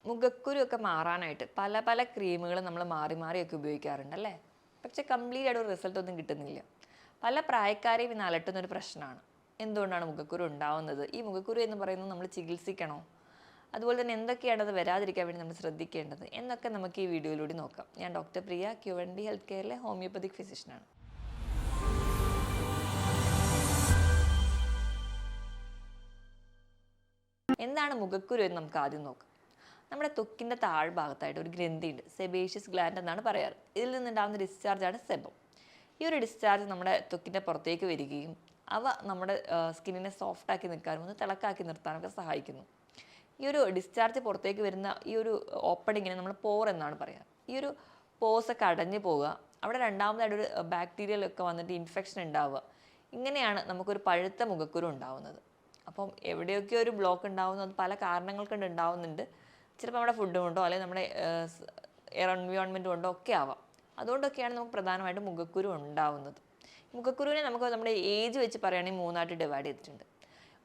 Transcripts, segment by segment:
മുഖക്കുരു ഒക്കെ മാറാനായിട്ട് പല പല ക്രീമുകൾ നമ്മൾ മാറി മാറിയൊക്കെ ഉപയോഗിക്കാറുണ്ട് അല്ലേ? പക്ഷെ കംപ്ലീറ്റ് ആയിട്ട് ഒരു റിസൾട്ട് ഒന്നും കിട്ടുന്നില്ല. പല പ്രായക്കാരെയും ഇന്ന് അലട്ടുന്ന ഒരു പ്രശ്നമാണ്. എന്തുകൊണ്ടാണ് മുഖക്കുരു ഉണ്ടാവുന്നത്? ഈ മുഖക്കുരു എന്ന് പറയുന്നത് നമ്മൾ ചികിത്സിക്കണോ? അതുപോലെ തന്നെ എന്തൊക്കെയാണ് അത് വരാതിരിക്കാൻ വേണ്ടി നമ്മൾ ശ്രദ്ധിക്കേണ്ടത് എന്നൊക്കെ നമുക്ക് ഈ വീഡിയോയിലൂടെ നോക്കാം. ഞാൻ ഡോക്ടർ പ്രിയ, QND ഹെൽത്ത് കെയറിലെ ഹോമിയോപ്പതിക് ഫിസിഷ്യനാണ്. എന്താണ് മുഖക്കുരു എന്ന് നമുക്ക് ആദ്യം നോക്കാം. നമ്മുടെ ത്വക്കിൻ്റെ താഴ്ഭാഗത്തായിട്ട് ഒരു ഗ്രന്ഥിയുണ്ട്, സെബേഷ്യസ് ഗ്ലാൻഡ് എന്നാണ് പറയാറ്. ഇതിൽ നിന്നുണ്ടാകുന്ന ഡിസ്ചാർജാണ് സെബം. ഈ ഒരു ഡിസ്ചാർജ് നമ്മുടെ ത്വക്കിൻ്റെ പുറത്തേക്ക് വരികയും അവ നമ്മുടെ സ്കിന്നിനെ സോഫ്റ്റാക്കി നിൽക്കാനും ഒന്ന് തിളക്കാക്കി നിർത്താനൊക്കെ സഹായിക്കുന്നു. ഈ ഒരു ഡിസ്ചാർജ് പുറത്തേക്ക് വരുന്ന ഈ ഒരു ഓപ്പണിങ്ങിനെ നമ്മൾ പോർ എന്നാണ് പറയുക. ഈ ഒരു പോസൊക്കെ അടഞ്ഞു പോവുക, അവിടെ രണ്ടാമതായിട്ടൊരു ബാക്ടീരിയലൊക്കെ വന്നിട്ട് ഇൻഫെക്ഷൻ ഉണ്ടാവുക. ഇങ്ങനെയാണ് നമുക്കൊരു പഴുത്ത മുഖക്കുരു ഉണ്ടാവുന്നത്. അപ്പം എവിടെയൊക്കെ ഒരു ബ്ലോക്ക് ഉണ്ടാവുന്നത് പല കാരണങ്ങൾ കൊണ്ട് ഉണ്ടാവുന്നുണ്ട്. ചിലപ്പോൾ നമ്മുടെ ഫുഡ് കൊണ്ടോ അല്ലെങ്കിൽ നമ്മുടെ എൻവയോൺമെൻറ്റ് കൊണ്ടോ ഒക്കെ ആവാം. അതുകൊണ്ടൊക്കെയാണ് നമുക്ക് പ്രധാനമായിട്ടും മുഖക്കുരു ഉണ്ടാവുന്നത്. മുഖക്കുരുവിനെ നമുക്ക് നമ്മുടെ ഏജ് വെച്ച് പറയുകയാണെങ്കിൽ മൂന്നായിട്ട് ഡിവൈഡ് ചെയ്തിട്ടുണ്ട്.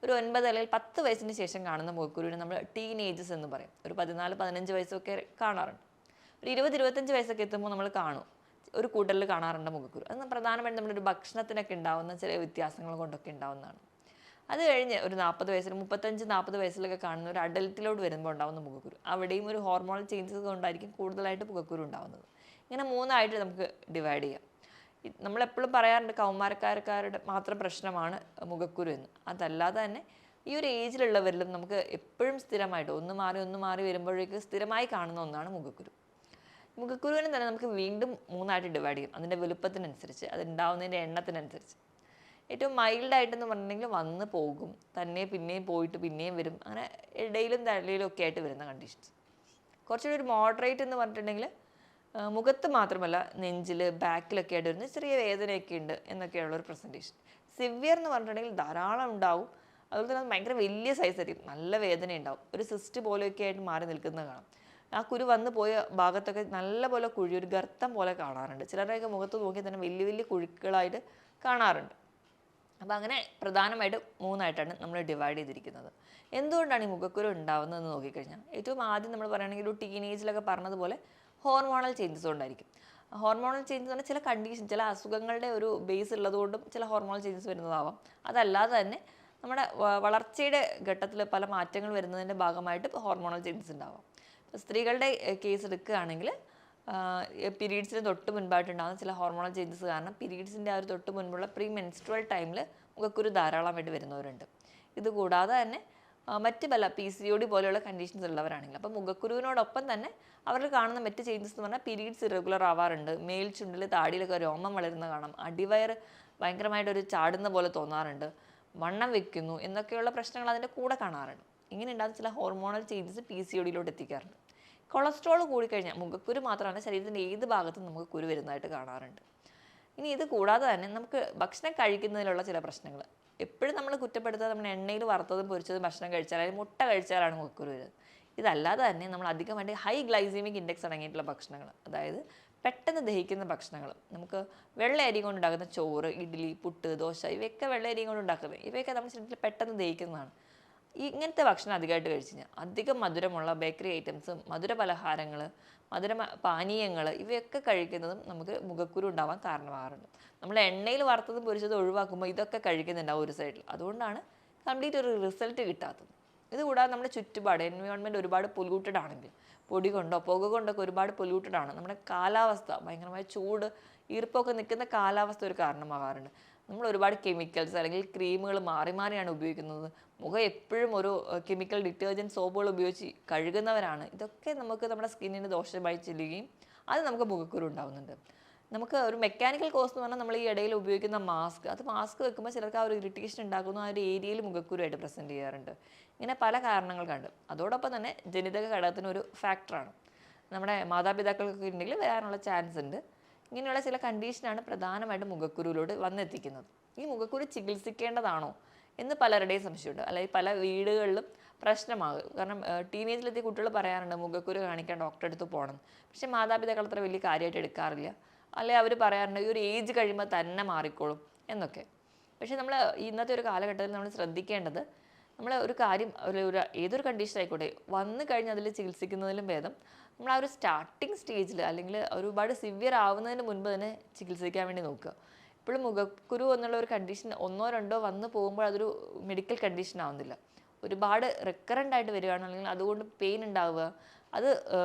ഒരു 9 അല്ലെങ്കിൽ 10 വയസ്സിന് ശേഷം കാണുന്ന മുഖക്കുരുവിനെ നമ്മൾ ടീനേജസ് എന്ന് പറയും. ഒരു 14-15 വയസ്സൊക്കെ കാണാറുണ്ട്. ഒരു 20-25 വയസ്സൊക്കെ എത്തുമ്പോൾ നമ്മൾ കാണും ഒരു കൂട്ടലിൽ കാണാറുണ്ട് മുഖക്കുരു. അത് പ്രധാനമായിട്ടും നമ്മുടെ ഒരു ഭക്ഷണത്തിനൊക്കെ ഉണ്ടാകുന്ന ചില വ്യത്യാസങ്ങൾ കൊണ്ടൊക്കെ ഉണ്ടാവുന്നതാണ്. അത് കഴിഞ്ഞ് ഒരു 40 വയസ്സിൽ 35-40 വയസ്സിലൊക്കെ കാണുന്ന ഒരു അഡൽട്ടിലോട്ട് വരുമ്പോൾ ഉണ്ടാകുന്ന മുഖക്കുരു, അവിടെയും ഒരു ഹോർമോണൽ ചേഞ്ചസ് കൊണ്ടായിരിക്കും കൂടുതലായിട്ട് മുഖക്കുരു ഉണ്ടാകുന്നത്. ഇങ്ങനെ മൂന്നായിട്ട് നമുക്ക് ഡിവൈഡ് ചെയ്യാം. നമ്മളെപ്പോഴും പറയാറുണ്ട് കൗമാരക്കാരുടെ മാത്രം പ്രശ്നമാണ് മുഖക്കുരു എന്ന്. അതല്ലാതെ തന്നെ ഈ ഒരു ഏജിലുള്ളവരിലും നമുക്ക് എപ്പോഴും സ്ഥിരമായിട്ട് ഒന്ന് മാറി വരുമ്പോഴേക്ക് സ്ഥിരമായി കാണുന്ന ഒന്നാണ് മുഖക്കുരു. മുഖക്കുരുവിനെ തന്നെ നമുക്ക് വീണ്ടും മൂന്നായിട്ട് ഡിവൈഡ് ചെയ്യും, അതിൻ്റെ വലുപ്പത്തിനനുസരിച്ച്, അത് ഉണ്ടാവുന്നതിൻ്റെ എണ്ണത്തിനനുസരിച്ച്. ഏറ്റവും മൈൽഡായിട്ടെന്ന് പറഞ്ഞിട്ടുണ്ടെങ്കിൽ വന്ന് പോകും, തന്നെ പിന്നെയും പോയിട്ട് പിന്നെയും വരും, അങ്ങനെ ഇടയിലും തലയിലും ഒക്കെ ആയിട്ട് വരുന്ന കണ്ടീഷൻസ്. കുറച്ചുകൂടി ഒരു മോഡറേറ്റ് എന്ന് പറഞ്ഞിട്ടുണ്ടെങ്കിൽ മുഖത്ത് മാത്രമല്ല നെഞ്ചിൽ ബാക്കിലൊക്കെ ആയിട്ട് വരുന്ന ചെറിയ വേദനയൊക്കെ ഉണ്ട് എന്നൊക്കെയുള്ളൊരു പ്രസൻറ്റേഷൻ. സിവിയർ എന്ന് പറഞ്ഞിട്ടുണ്ടെങ്കിൽ ധാരാളം ഉണ്ടാവും. അതുപോലെ തന്നെ ഭയങ്കര വലിയ സൈസ് ആയിരിക്കും, നല്ല വേദന ഉണ്ടാവും, ഒരു സിസ്റ്റ് പോലെയൊക്കെ ആയിട്ട് മാറി നിൽക്കുന്നത് കാണാം. ആ കുരു വന്ന് പോയ ഭാഗത്തൊക്കെ നല്ല പോലെ കുഴി, ഒരു ഗർത്തം പോലെ കാണാറുണ്ട്. ചിലരുടെയൊക്കെ മുഖത്ത് നോക്കിയാൽ തന്നെ വലിയ വലിയ കുഴുക്കളായിട്ട് കാണാറുണ്ട്. അപ്പോൾ അങ്ങനെ പ്രധാനമായിട്ടും മൂന്നായിട്ടാണ് നമ്മൾ ഡിവൈഡ് ചെയ്തിരിക്കുന്നത്. എന്തുകൊണ്ടാണ് ഈ മുഖക്കുരു ഉണ്ടാവുന്നതെന്ന് നോക്കിക്കഴിഞ്ഞാൽ ഏറ്റവും ആദ്യം നമ്മൾ പറയുകയാണെങ്കിൽ ഒരു ടീനേജിലൊക്കെ പറഞ്ഞതുപോലെ ഹോർമോണൽ ചേഞ്ചസ് കൊണ്ടായിരിക്കും. ഹോർമോണൽ ചേഞ്ചസ് പറഞ്ഞാൽ ചില കണ്ടീഷൻ, ചില അസുഖങ്ങളുടെ ഒരു ബേസ് ഉള്ളതുകൊണ്ടും ചില ഹോർമോണൽ ചേഞ്ചസ് വരുന്നതാവാം. അതല്ലാതെ തന്നെ നമ്മുടെ വളർച്ചയുടെ ഘട്ടത്തിൽ പല മാറ്റങ്ങൾ വരുന്നതിൻ്റെ ഭാഗമായിട്ട് ഹോർമോണൽ ചേഞ്ചസ് ഉണ്ടാവാം. സ്ത്രീകളുടെ കേസ് എടുക്കുകയാണെങ്കിൽ പീരീഡ്സിന് തൊട്ട് മുൻപായിട്ടുണ്ടാകുന്ന ചില ഹോർമോണൽ ചേഞ്ചസ് കാരണം പീരീഡ്സിൻ്റെ ആ ഒരു തൊട്ട് മുൻപുള്ള പ്രീ മെൻസ്ട്രുവൽ ടൈമിൽ മുഖക്കുരു ധാരാളമായിട്ട് വരുന്നവരുണ്ട്. ഇതുകൂടാതെ തന്നെ മറ്റ് പല PCOD പോലെയുള്ള കണ്ടീഷൻസ് ഉള്ളവരാണെങ്കിൽ അപ്പോൾ മുഖക്കുരുവിനോടൊപ്പം തന്നെ അവരിൽ കാണുന്ന മറ്റ് ചേഞ്ചസ് എന്ന് പറഞ്ഞാൽ പീരീഡ്സ് ഇറഗുലർ ആവാറുണ്ട്, മേൽ ചുണ്ടിൽ താടിയിലൊക്കെ രോമം വളരുന്ന കാണാം, അടിവയർ ഭയങ്കരമായിട്ടൊരു ചാടുന്ന പോലെ തോന്നാറുണ്ട്, വണ്ണം വെക്കുന്നു എന്നൊക്കെയുള്ള പ്രശ്നങ്ങൾ അതിൻ്റെ കൂടെ കാണാറുണ്ട്. ഇങ്ങനെ ഉണ്ടാകുന്ന ചില ഹോർമോണൽ ചേഞ്ചസ് PCODയിലോട്ട് എത്തിക്കാറുണ്ട്. കൊളസ്ട്രോൾ കൂടിക്കഴിഞ്ഞാൽ മുഖക്കുരു മാത്രമല്ല ശരീരത്തിൻ്റെ ഏത് ഭാഗത്തും നമുക്ക് കുരു വരുന്നതായിട്ട് കാണാറുണ്ട്. ഇനി ഇത് കൂടാതെ തന്നെ നമുക്ക് ഭക്ഷണം കഴിക്കുന്നതിലുള്ള ചില പ്രശ്നങ്ങൾ എപ്പോഴും നമ്മൾ കുറ്റപ്പെടുത്താതെ നമ്മൾ എണ്ണയിൽ വറുത്തതും പൊരിച്ചതും ഭക്ഷണം കഴിച്ചാൽ അല്ലെങ്കിൽ മുട്ട കഴിച്ചാലാണ് മുഖക്കുരു വരുന്നത്. ഇതല്ലാതെ തന്നെ നമ്മൾ അധികമായിട്ട് ഹൈ ഗ്ലൈസീമിക് ഇൻഡെക്സ് അടങ്ങിയിട്ടുള്ള ഭക്ഷണങ്ങൾ, അതായത് പെട്ടെന്ന് ദഹിക്കുന്ന ഭക്ഷണങ്ങൾ, നമുക്ക് വെള്ള അരി കൊണ്ടുണ്ടാക്കുന്ന ചോറ്, ഇഡ്ഡലി, പുട്ട്, ദോശ, ഇവയൊക്കെ വെള്ള അരി കൊണ്ട് ഉണ്ടാക്കുന്നത്, ഇവയൊക്കെ നമ്മുടെ ശരീരത്തിൽ പെട്ടെന്ന് ദഹിക്കുന്നതാണ്. ഇങ്ങനത്തെ ഭക്ഷണം അധികമായിട്ട് കഴിച്ചു കഴിഞ്ഞാൽ അധികം മധുരമുള്ള ബേക്കറി ഐറ്റംസും മധുര പലഹാരങ്ങൾ, മധുര പാനീയങ്ങൾ ഇവയൊക്കെ കഴിക്കുന്നതും നമുക്ക് മുഖക്കുരു ഉണ്ടാവാൻ കാരണമാകാറുണ്ട്. നമ്മൾ എണ്ണയിൽ വറുത്തതും പൊരിച്ചതും ഒഴിവാക്കുമ്പോൾ ഇതൊക്കെ കഴിക്കുന്നുണ്ടാവും ഒരു സൈഡിൽ. അതുകൊണ്ടാണ് കംപ്ലീറ്റ് ഒരു റിസൾട്ട് കിട്ടാത്തത്. ഇതുകൂടാതെ നമ്മുടെ ചുറ്റുപാട് എൻവയോൺമെൻറ്റ് ഒരുപാട് പൊല്യൂട്ടഡ് ആണെങ്കിൽ, പൊടി കൊണ്ടോ പുക കൊണ്ടൊക്കെ ഒരുപാട് പൊല്യൂട്ടഡ് ആണ്, നമ്മുടെ കാലാവസ്ഥ ഭയങ്കരമായ ചൂട് ഈർപ്പമൊക്കെ നിൽക്കുന്ന കാലാവസ്ഥ ഒരു കാരണമാകാറുണ്ട്. നമ്മൾ ഒരുപാട് കെമിക്കൽസ് അല്ലെങ്കിൽ ക്രീമുകൾ മാറിയാണ് ഉപയോഗിക്കുന്നത്. മുഖം എപ്പോഴും ഒരു കെമിക്കൽ ഡിറ്റർജൻറ്റ് സോപ്പുകൾ ഉപയോഗിച്ച് കഴുകുന്നവരാണ്. ഇതൊക്കെ നമുക്ക് നമ്മുടെ സ്കിന്നിന് ദോഷമായി ചെല്ലുകയും അത് നമുക്ക് മുഖക്കുരു ഉണ്ടാകുന്നുണ്ട്. നമുക്ക് ഒരു മെക്കാനിക്കൽ കോസ് എന്ന് പറഞ്ഞാൽ നമ്മൾ ഈ ഇടയിൽ ഉപയോഗിക്കുന്ന മാസ്ക്, അത് മാസ്ക് വെക്കുമ്പോൾ ചിലർക്ക് ആ ഒരു ഇറിറ്റേഷൻ ഉണ്ടാക്കുന്നു, ആ ഒരു ഏരിയയിൽ മുഖക്കുരുവായിട്ട് പ്രസൻറ്റ് ചെയ്യാറുണ്ട്. ഇങ്ങനെ പല കാരണങ്ങൾ കണ്ട്. അതോടൊപ്പം തന്നെ ജനിതക ഘടകത്തിനൊരു ഫാക്ടറാണ്. നമ്മുടെ മാതാപിതാക്കൾക്കൊക്കെ ഉണ്ടെങ്കിൽ വരാനുള്ള ചാൻസ് ഉണ്ട്. ഇങ്ങനെയുള്ള ചില കണ്ടീഷനാണ് പ്രധാനമായിട്ടും മുഖക്കുരുവിലോട്ട് വന്നെത്തിക്കുന്നത്. ഈ മുഖക്കുരു ചികിത്സിക്കേണ്ടതാണോ എന്ന് പലരുടെയും സംശയമുണ്ട്, അല്ലെങ്കിൽ പല വീടുകളിലും പ്രശ്നമാകും. കാരണം ടീനേജിലെത്തിയ കുട്ടികൾ പറയാറുണ്ട് മുഖക്കുരു കാണിക്കാൻ ഡോക്ടറെ അടുത്ത് പോകണം, പക്ഷേ മാതാപിതാക്കൾ അത്ര വലിയ കാര്യമായിട്ട് എടുക്കാറില്ല, അല്ലെങ്കിൽ അവർ പറയാറുണ്ട് ഈ ഒരു ഏജ് കഴിയുമ്പോൾ തന്നെ മാറിക്കോളും എന്നൊക്കെ. പക്ഷേ നമ്മൾ ഇന്നത്തെ ഒരു കാലഘട്ടത്തിൽ നമ്മൾ ശ്രദ്ധിക്കേണ്ടത്, നമ്മൾ ഒരു കാര്യം ഏതൊരു കണ്ടീഷൻ ആയിക്കോട്ടെ വന്നു കഴിഞ്ഞ് അതിൽ ചികിത്സിക്കുന്നതിലും ഭേദം നമ്മൾ ആ ഒരു സ്റ്റാർട്ടിങ് സ്റ്റേജിൽ അല്ലെങ്കിൽ ഒരുപാട് സിവിയർ ആവുന്നതിന് മുൻപ് തന്നെ ചികിത്സിക്കാൻ വേണ്ടി നോക്കുക. ഇപ്പോഴും മുഖക്കുരു എന്നുള്ള ഒരു കണ്ടീഷൻ ഒന്നോ രണ്ടോ വന്ന് പോകുമ്പോൾ അതൊരു മെഡിക്കൽ കണ്ടീഷൻ ആവുന്നില്ല. ഒരുപാട് റിക്കറൻ്റ് ആയിട്ട് വരികയാണ്, അല്ലെങ്കിൽ അതുകൊണ്ട് പെയിൻ ഉണ്ടാവുക, അത്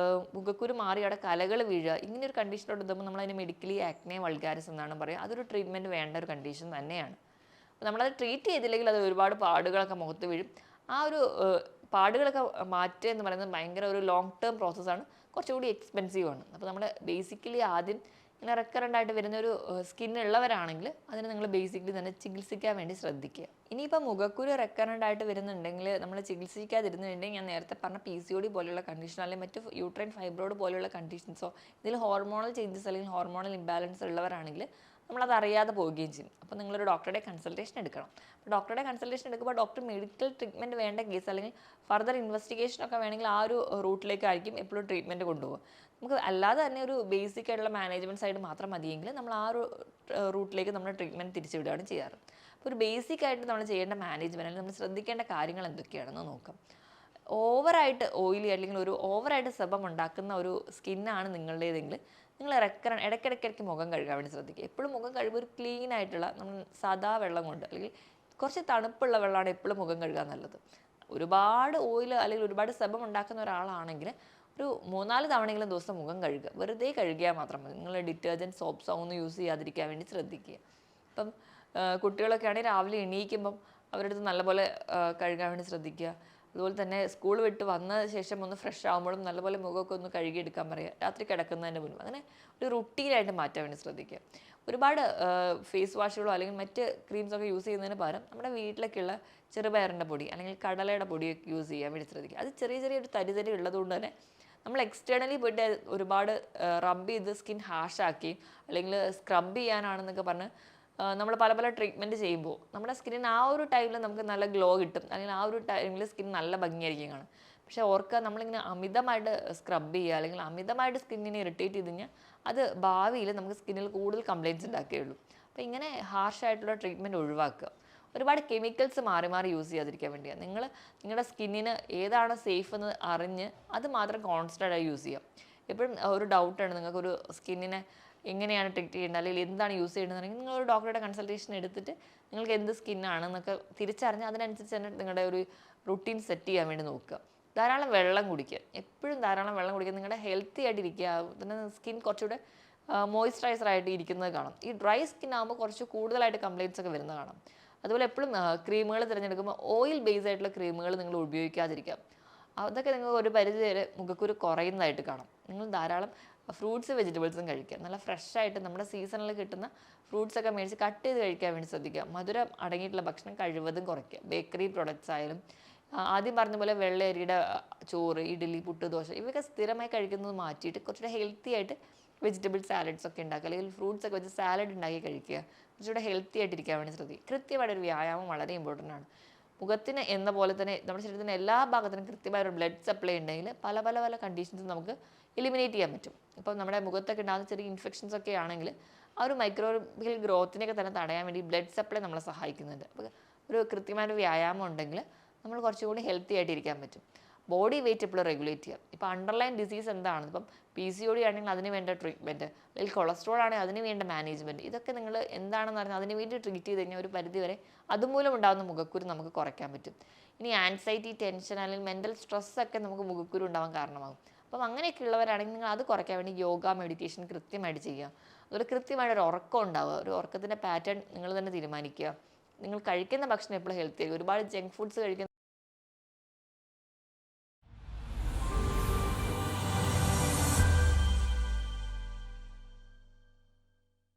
മുഖക്കുരു മാറി അവിടെ കലകൾ വീഴുക, ഇങ്ങനെ ഒരു കണ്ടീഷനോട് എത്തുമ്പോൾ നമ്മൾ അതിന് മെഡിക്കലി ആക്നെ വൾഗാരിസ് എന്നാണ് പറയുക. അതൊരു ട്രീറ്റ്മെൻറ്റ് വേണ്ട ഒരു കണ്ടീഷൻ തന്നെയാണ്. അപ്പോൾ നമ്മളത് ട്രീറ്റ് ചെയ്തില്ലെങ്കിൽ അത് ഒരുപാട് പാടുകളൊക്കെ മുഖത്ത് വീഴും. ആ ഒരു പാടുകളൊക്കെ മാറ്റുക എന്ന് പറയുന്നത് ഭയങ്കര ഒരു ലോങ് ടേം പ്രോസസ്സാണ്, കുറച്ചുകൂടി എക്സ്പെൻസീവ് ആണ്. അപ്പോൾ നമ്മൾ ബേസിക്കലി ആദ്യം ഇങ്ങനെ റെക്കറൻ്റ് ആയിട്ട് വരുന്ന ഒരു സ്കിന്നുള്ളവരാണെങ്കിൽ അതിന് നിങ്ങൾ ബേസിക്കലി തന്നെ ചികിത്സിക്കാൻ വേണ്ടി ശ്രദ്ധിക്കുക. ഇനിയിപ്പോൾ മുഖക്കുരു റെക്കറൻ്റ് ആയിട്ട് വരുന്നുണ്ടെങ്കിൽ നമ്മൾ ചികിത്സിക്കാതിരുന്നുണ്ടെങ്കിൽ ഞാൻ നേരത്തെ പറഞ്ഞ PCOD പോലെയുള്ള കണ്ടീഷൻ അല്ലെങ്കിൽ മറ്റ് യൂട്രൈൻ ഫൈബ്രോയിഡ് പോലെയുള്ള കണ്ടീഷൻസോ ഇതിൽ ഹോർമോണൽ ചേഞ്ചസ് അല്ലെങ്കിൽ ഹോർമോണൽ ഇംബാലൻസ് ഉള്ളവരാണെങ്കിൽ നമ്മളത് അറിയാതെ പോവുകയും ചെയ്യും. അപ്പോൾ നിങ്ങളൊരു ഡോക്ടറുടെ കൺസൾട്ടേഷൻ എടുക്കണം. അപ്പോൾ ഡോക്ടറുടെ കൺസൾട്ടേഷൻ എടുക്കുമ്പോൾ ഡോക്ടർ മെഡിക്കൽ ട്രീറ്റ്മെൻറ്റ് വേണ്ട കേസ് അല്ലെങ്കിൽ ഫർദർ ഇൻവെസ്റ്റിഗേഷൻ ഒക്കെ വേണമെങ്കിൽ ആ ഒരു റൂട്ടിലേക്കായിരിക്കും എപ്പോഴും ട്രീറ്റ്മെൻറ്റ് കൊണ്ടുപോകുക. നമുക്ക് അല്ലാതെ തന്നെ ഒരു ബേസിക് ആയിട്ടുള്ള മാനേജ്മെൻറ്റ് സൈഡ് മാത്രം മതിയെങ്കിൽ നമ്മൾ ആ ഒരു റൂട്ടിലേക്ക് നമ്മൾ ട്രീറ്റ്മെൻറ്റ് തിരിച്ചുവിടുകയാണ് ചെയ്യാറ്. അപ്പോൾ ഒരു ബേസിക് ആയിട്ട് നമ്മൾ ചെയ്യേണ്ട മാനേജ്മെൻറ്റ് അല്ലെങ്കിൽ നമ്മൾ ശ്രദ്ധിക്കേണ്ട കാര്യങ്ങൾ എന്തൊക്കെയാണെന്ന് നോക്കാം. ഓവറായിട്ട് ഓയിലി അല്ലെങ്കിൽ ഒരു ഓവറായിട്ട് സെബം ഉണ്ടാക്കുന്ന ഒരു സ്കിന്നാണ് നിങ്ങളുടേതെങ്കിൽ നിങ്ങൾ ഇടയ്ക്കിടയ്ക്ക് മുഖം കഴുകാൻ വേണ്ടി ശ്രദ്ധിക്കുക. എപ്പോഴും മുഖം കഴുകുമ്പോൾ ഒരു ക്ലീൻ ആയിട്ടുള്ള നമ്മൾ സാദാ വെള്ളം കൊണ്ട് അല്ലെങ്കിൽ കുറച്ച് തണുപ്പുള്ള വെള്ളമാണ് എപ്പോഴും മുഖം കഴുകാൻ നല്ലത്. ഒരുപാട് ഓയിൽ അല്ലെങ്കിൽ ഒരുപാട് സെബം ഉണ്ടാക്കുന്ന ഒരാളാണെങ്കിൽ ഒരു 3-4 തവണയെങ്കിലും ദിവസം മുഖം കഴുകുക. വെറുതെ കഴുകിയാൽ മാത്രം മതി. നിങ്ങൾ ഡിറ്റർജൻറ്റ് സോപ്സോ ഒന്നും യൂസ് ചെയ്യാതിരിക്കാൻ വേണ്ടി ശ്രദ്ധിക്കുക. ഇപ്പം കുട്ടികളൊക്കെ ആണെങ്കിൽ രാവിലെ എണീക്കുമ്പം അവരുടെ അടുത്ത് നല്ലപോലെ കഴുകാൻ വേണ്ടി ശ്രദ്ധിക്കുക. അതുപോലെ തന്നെ സ്കൂൾ വിട്ട് വന്ന ശേഷം ഒന്ന് ഫ്രഷ് ആകുമ്പോഴും നല്ലപോലെ മുഖമൊക്കെ ഒന്ന് കഴുകിയെടുക്കാൻ പറയുക, രാത്രി കിടക്കുന്നതിന് മുൻപ്. അങ്ങനെ ഒരു റുട്ടീനായിട്ട് മാറ്റാൻ വേണ്ടി ശ്രദ്ധിക്കുക. ഒരുപാട് ഫേസ് വാഷുകളോ അല്ലെങ്കിൽ മറ്റ് ക്രീംസൊക്കെ യൂസ് ചെയ്യുന്നതിന് പകരം നമ്മുടെ വീട്ടിലൊക്കെയുള്ള ചെറുപയറിൻ്റെ പൊടി അല്ലെങ്കിൽ കടലയുടെ പൊടിയൊക്കെ യൂസ് ചെയ്യാൻ വേണ്ടി ശ്രദ്ധിക്കുക. അത് ചെറിയൊരു തരി ഉള്ളതുകൊണ്ട് തന്നെ നമ്മൾ എക്സ്റ്റേണലി പോയിട്ട് ഒരുപാട് റബ്ബ് ചെയ്ത് സ്കിൻ ഹാഷാക്കി അല്ലെങ്കിൽ സ്ക്രബ് ചെയ്യാനാണെന്നൊക്കെ പറഞ്ഞ് നമ്മൾ പല ട്രീറ്റ്മെൻറ്റ് ചെയ്യുമ്പോൾ നമ്മുടെ സ്കിന്നിന് ആ ഒരു ടൈമിൽ നമുക്ക് നല്ല ഗ്ലോ കിട്ടും, അല്ലെങ്കിൽ ആ ഒരു ടൈമിൽ സ്കിൻ നല്ല ഭംഗിയായിരിക്കും കാണും. പക്ഷേ ഓർക്കുക, നമ്മളിങ്ങനെ അമിതമായിട്ട് സ്ക്രബ് ചെയ്യുക അല്ലെങ്കിൽ അമിതമായിട്ട് സ്കിന്നിനെ ഇറിറ്റേറ്റ് ചെയ്ത് കഴിഞ്ഞാൽ അത് ഭാവിയിൽ നമുക്ക് സ്കിന്നിൽ കൂടുതൽ കംപ്ലയിൻറ്റ്സ് ഉണ്ടാക്കുകയുള്ളൂ. അപ്പോൾ ഇങ്ങനെ ഹാർഷായിട്ടുള്ള ട്രീറ്റ്മെൻറ്റ് ഒഴിവാക്കുക. ഒരുപാട് കെമിക്കൽസ് മാറി യൂസ് ചെയ്യാതിരിക്കാൻ വേണ്ടിയാണ്. നിങ്ങളുടെ സ്കിന്നിന് ഏതാണ് സേഫ് എന്ന് അറിഞ്ഞ് അത് മാത്രം കോൺസ്റ്റൻ്റ് ആയി യൂസ് ചെയ്യാം. എപ്പോഴും ഒരു ഡൗട്ടാണ് നിങ്ങൾക്കൊരു സ്കിന്നിനെ എങ്ങനെയാണ് ട്രീറ്റ് ചെയ്യേണ്ടത് അല്ലെങ്കിൽ എന്താണ് യൂസ് ചെയ്യേണ്ടതെന്നുണ്ടെങ്കിൽ നിങ്ങളൊരു ഡോക്ടറുടെ കൺസൾട്ടേഷൻ എടുത്തിട്ട് നിങ്ങൾക്ക് എന്ത് സ്കിന്നാണെന്നൊക്കെ തിരിച്ചറിഞ്ഞ് അതിനനുസരിച്ച് തന്നെ നിങ്ങളുടെ ഒരു റുട്ടീൻ സെറ്റ് ചെയ്യാൻ വേണ്ടി നോക്കുക. ധാരാളം വെള്ളം കുടിക്കുക. എപ്പോഴും ധാരാളം വെള്ളം കുടിക്കുക. നിങ്ങളുടെ ഹെൽത്തി ആയിട്ടിരിക്കുക. പിന്നെ സ്കിൻ കുറച്ചുകൂടെ മോയ്സ്ചറൈസർ ആയിട്ട് ഇരിക്കുന്നത് കാണാം. ഈ ഡ്രൈ സ്കിൻ ആകുമ്പോൾ കുറച്ച് കൂടുതലായിട്ട് കംപ്ലയിൻറ്റ്സ് ഒക്കെ വരുന്നത് കാണാം. അതുപോലെ എപ്പോഴും ക്രീമുകൾ തിരഞ്ഞെടുക്കുമ്പോൾ ഓയിൽ ബേസ്ഡ് ആയിട്ടുള്ള ക്രീമുകൾ നിങ്ങൾ ഉപയോഗിക്കാതിരിക്കുക. അതൊക്കെ നിങ്ങൾക്ക് ഒരു പരിധി വരെ മുഖക്കുരു കുറയുന്നതായിട്ട് കാണാം. നിങ്ങൾ ധാരാളം ഫ്രൂട്ട്സ് വെജിറ്റബിൾസും കഴിക്കുക. നല്ല ഫ്രഷ് ആയിട്ട് നമ്മുടെ സീസണിൽ കിട്ടുന്ന ഫ്രൂട്ട്സൊക്കെ മേടിച്ച് കട്ട് ചെയ്ത് കഴിക്കാൻ വേണ്ടി ശ്രദ്ധിക്കുക. മധുരം അടങ്ങിയിട്ടുള്ള ഭക്ഷണം കഴിവതും കുറയ്ക്കുക. ബേക്കറി പ്രൊഡക്ട്സ് ആയാലും ആദ്യം പറഞ്ഞ പോലെ വെള്ളയരിയുടെ ചോറ്, ഇഡ്ഡലി, പുട്ട്, ദോശ ഇവയൊക്കെ സ്ഥിരമായി കഴിക്കുന്നത് മാറ്റിയിട്ട് കുറച്ചുകൂടെ ഹെൽത്തി ആയിട്ട് വെജിറ്റബിൾ സാലഡ്സ് ഒക്കെ ഉണ്ടാക്കുക, അല്ലെങ്കിൽ ഫ്രൂട്ട്സ് ഒക്കെ വെച്ച് സാലഡ് ഉണ്ടാക്കി കഴിക്കുക. കുറച്ചുകൂടെ ഹെൽത്തി ആയിട്ടിരിക്കാൻ വേണ്ടി ശ്രദ്ധിക്കുക. കൃത്യമായിട്ടൊരു വ്യായാമം വളരെ ഇമ്പോർട്ടൻ്റ് ആണ്. മുഖത്തിന് എന്ന പോലെ തന്നെ നമ്മുടെ ശരീരത്തിൻ്റെ എല്ലാ ഭാഗത്തിനും കൃത്യമായ ഒരു ബ്ലഡ് സപ്ലൈ ഉണ്ടെങ്കിൽ പല കണ്ടീഷൻസ് നമുക്ക് എലിമിനേറ്റ് ചെയ്യാൻ പറ്റും. ഇപ്പം നമ്മുടെ മുഖത്തൊക്കെ ഉണ്ടാകുന്ന ചെറിയ ഇൻഫെക്ഷൻസ് ഒക്കെ ആണെങ്കിൽ ആ ഒരു മൈക്രോബിയൽ ഗ്രോത്തിനെയൊക്കെ തന്നെ തടയാൻ വേണ്ടി ബ്ലഡ് സപ്ലൈ നമ്മളെ സഹായിക്കുന്നുണ്ട്. അപ്പോൾ ഒരു കൃത്യമായൊരു വ്യായാമം ഉണ്ടെങ്കിൽ നമ്മൾ കുറച്ചുകൂടി ഹെൽത്തി ആയിട്ടിരിക്കാൻ പറ്റും. ബോഡി വെയിറ്റ് എപ്പോഴും റെഗുലേറ്റ് ചെയ്യാം. ഇപ്പോൾ അണ്ടർലൈൻ ഡിസീസ് എന്താണ്, ഇപ്പം PCOD ആണെങ്കിൽ അതിന് വേണ്ട ട്രീറ്റ്മെൻറ്റ്, അല്ലെങ്കിൽ കൊളസ്ട്രോൾ ആണെങ്കിൽ അതിന് വേണ്ട മാനേജ്മെൻറ്റ്, ഇതൊക്കെ നിങ്ങൾ എന്താണെന്ന് പറഞ്ഞാൽ അതിന് വേണ്ടി ട്രീറ്റ് ചെയ്ത് കഴിഞ്ഞാൽ ഒരു പരിധി വരെ അതുമൂലം ഉണ്ടാകുന്ന മുഖക്കുരു നമുക്ക് കുറയ്ക്കാൻ പറ്റും. ഇനി ആൻസൈറ്റി, ടെൻഷൻ അല്ലെങ്കിൽ മെൻ്റൽ സ്ട്രെസ്സൊക്കെ നമുക്ക് മുഖക്കുരു ഉണ്ടാവാൻ കാരണമാകും. അപ്പം അങ്ങനെയൊക്കെ ഉള്ളവരാണെങ്കിൽ നിങ്ങൾ അത് കുറയ്ക്കാൻ വേണ്ടി യോഗ, മെഡിറ്റേഷൻ കൃത്യമായിട്ട് ചെയ്യുക. അതുപോലെ കൃത്യമായിട്ടൊരു ഉറക്കം ഉണ്ടാവുക. ഒരു ഉറക്കത്തിൻ്റെ പാറ്റേൺ നിങ്ങൾ തന്നെ തീരുമാനിക്കുക. നിങ്ങൾ കഴിക്കുന്ന ഭക്ഷണം എപ്പോഴും ഹെൽത്തി ആയിരിക്കും. ഒരുപാട് ജങ്ക് ഫുഡ്സ് കഴിക്കുന്ന